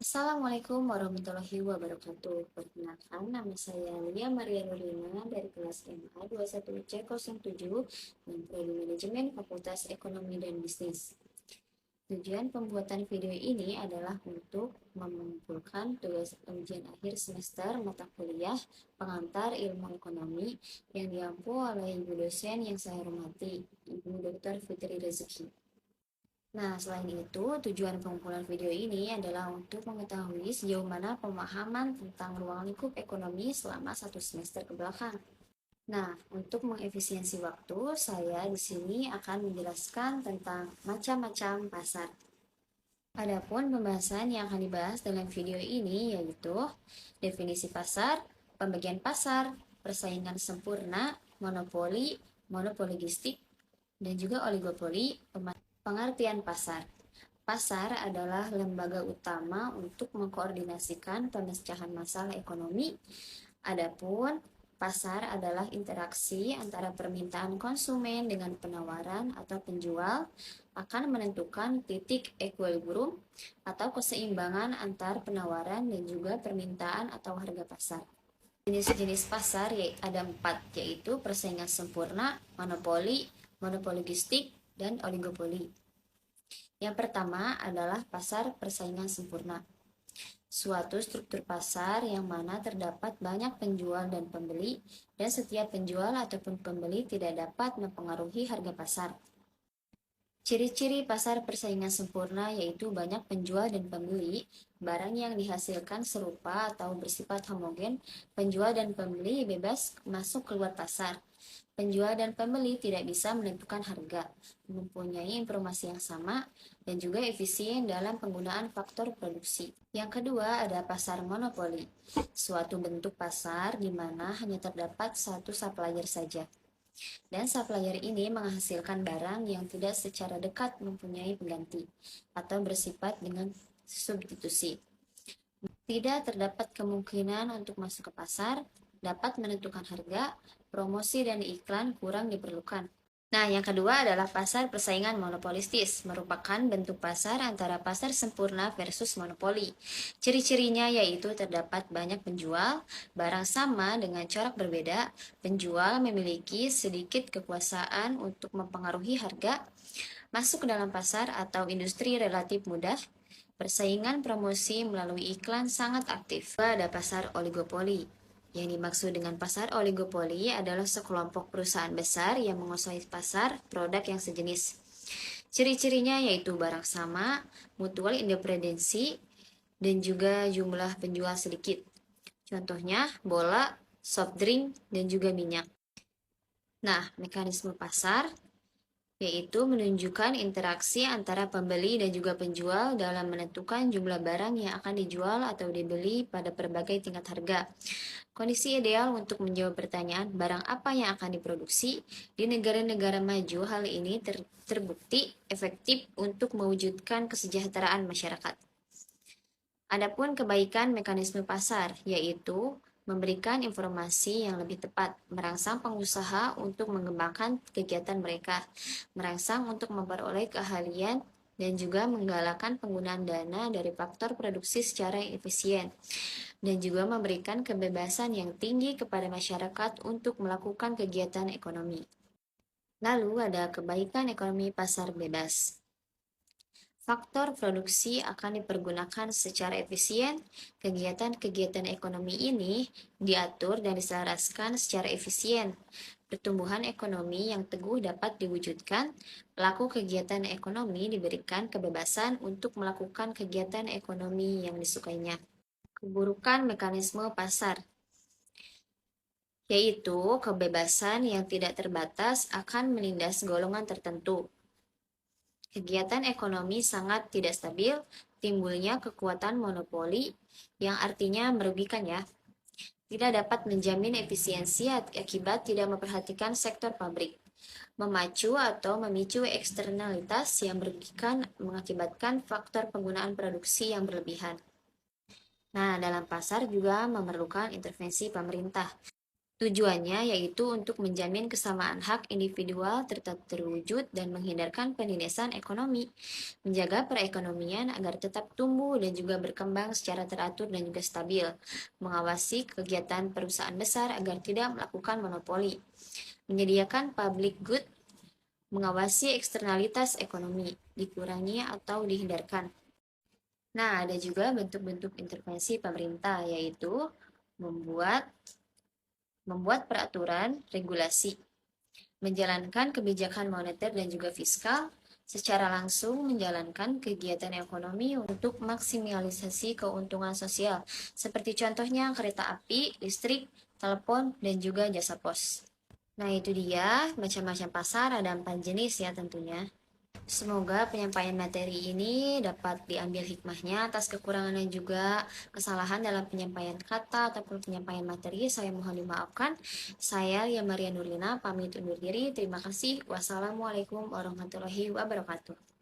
Assalamualaikum warahmatullahi wabarakatuh. Perkenalkan, nama saya Lia Maria Nurlina dari kelas MA 21C07 dan Prodi Manajemen Fakultas Ekonomi dan Bisnis. Tujuan pembuatan video ini adalah untuk mengumpulkan tugas ujian akhir semester mata kuliah pengantar ilmu ekonomi yang diampu oleh Ibu dosen yang saya hormati, Ibu Dr. Fitri Rezeki. Nah, selain itu, tujuan pengumpulan video ini adalah untuk mengetahui sejauh mana pemahaman tentang ruang lingkup ekonomi selama satu semester ke belakang. Nah, untuk mengefisiensi waktu, saya di sini akan menjelaskan tentang macam-macam pasar. Adapun pembahasan yang akan dibahas dalam video ini yaitu definisi pasar, pembagian pasar, persaingan sempurna, monopoli, monopoligistik, dan juga oligopoli, pengertian pasar. Pasar adalah lembaga utama untuk mengkoordinasikan pemecahan masalah ekonomi. Adapun pasar adalah interaksi antara permintaan konsumen dengan penawaran atau penjual akan menentukan titik equilibrium atau keseimbangan antar penawaran dan juga permintaan atau harga pasar. Jenis-jenis pasar ada 4, yaitu persaingan sempurna, monopoli, monopoligistik, dan oligopoli. Yang pertama adalah pasar persaingan sempurna. Suatu struktur pasar yang mana terdapat banyak penjual dan pembeli, dan setiap penjual ataupun pembeli tidak dapat mempengaruhi harga pasar. Ciri-ciri pasar persaingan sempurna yaitu banyak penjual dan pembeli, barang yang dihasilkan serupa atau bersifat homogen, penjual dan pembeli bebas masuk keluar pasar. Penjual dan pembeli tidak bisa menentukan harga, mempunyai informasi yang sama, dan juga efisien dalam penggunaan faktor produksi. Yang kedua ada pasar monopoli, suatu bentuk pasar di mana hanya terdapat satu supplier saja. Dan supplier ini menghasilkan barang yang tidak secara dekat mempunyai pengganti atau bersifat dengan substitusi. Tidak terdapat kemungkinan untuk masuk ke pasar, dapat menentukan harga, promosi dan iklan kurang diperlukan. Nah, yang kedua adalah pasar persaingan monopolistis, merupakan bentuk pasar antara pasar sempurna versus monopoli. Ciri-cirinya yaitu terdapat banyak penjual, barang sama dengan corak berbeda, penjual memiliki sedikit kekuasaan untuk mempengaruhi harga, masuk ke dalam pasar atau industri relatif mudah, persaingan promosi melalui iklan sangat aktif. Ada pasar oligopoli. Yang dimaksud dengan pasar oligopoli adalah sekelompok perusahaan besar yang menguasai pasar produk yang sejenis. Ciri-cirinya yaitu barang sama, mutual independensi, dan juga jumlah penjual sedikit. Contohnya bola, soft drink, dan juga minyak. Nah, mekanisme pasar yaitu menunjukkan interaksi antara pembeli dan juga penjual dalam menentukan jumlah barang yang akan dijual atau dibeli pada berbagai tingkat harga. Kondisi ideal untuk menjawab pertanyaan barang apa yang akan diproduksi di negara-negara maju, hal ini terbukti efektif untuk mewujudkan kesejahteraan masyarakat. Adapun kebaikan mekanisme pasar, yaitu memberikan informasi yang lebih tepat, merangsang pengusaha untuk mengembangkan kegiatan mereka, merangsang untuk memperoleh keahlian, dan juga menggalakkan penggunaan dana dari faktor produksi secara efisien, dan juga memberikan kebebasan yang tinggi kepada masyarakat untuk melakukan kegiatan ekonomi. Lalu ada kebaikan ekonomi pasar bebas. Faktor produksi akan dipergunakan secara efisien. Kegiatan-kegiatan ekonomi ini diatur dan diselaraskan secara efisien. Pertumbuhan ekonomi yang teguh dapat diwujudkan. Pelaku kegiatan ekonomi diberikan kebebasan untuk melakukan kegiatan ekonomi yang disukainya. Keburukan mekanisme pasar, yaitu kebebasan yang tidak terbatas akan menindas golongan tertentu. Kegiatan ekonomi sangat tidak stabil, timbulnya kekuatan monopoli yang artinya merugikan ya. Tidak dapat menjamin efisiensi akibat tidak memperhatikan sektor pabrik. Memacu atau memicu eksternalitas yang merugikan mengakibatkan faktor penggunaan produksi yang berlebihan. Nah, dalam pasar juga memerlukan intervensi pemerintah. Tujuannya yaitu untuk menjamin kesamaan hak individual tetap terwujud dan menghindarkan penindasan ekonomi, menjaga perekonomian agar tetap tumbuh dan juga berkembang secara teratur dan juga stabil, mengawasi kegiatan perusahaan besar agar tidak melakukan monopoli, menyediakan public good, mengawasi eksternalitas ekonomi, dikurangi atau dihindarkan. Nah, ada juga bentuk-bentuk intervensi pemerintah, yaitu membuat membuat peraturan, regulasi, menjalankan kebijakan moneter dan juga fiskal, secara langsung menjalankan kegiatan ekonomi untuk maksimalisasi keuntungan sosial, seperti contohnya kereta api, listrik, telepon, dan juga jasa pos. Nah, itu dia macam-macam pasar, ada 4 jenis ya tentunya. Semoga penyampaian materi ini dapat diambil hikmahnya atas kekurangan dan juga kesalahan dalam penyampaian kata ataupun penyampaian materi. Saya mohon dimaafkan. Saya Lia Maria Nurlina, pamit undur diri. Terima kasih. Wassalamualaikum warahmatullahi wabarakatuh.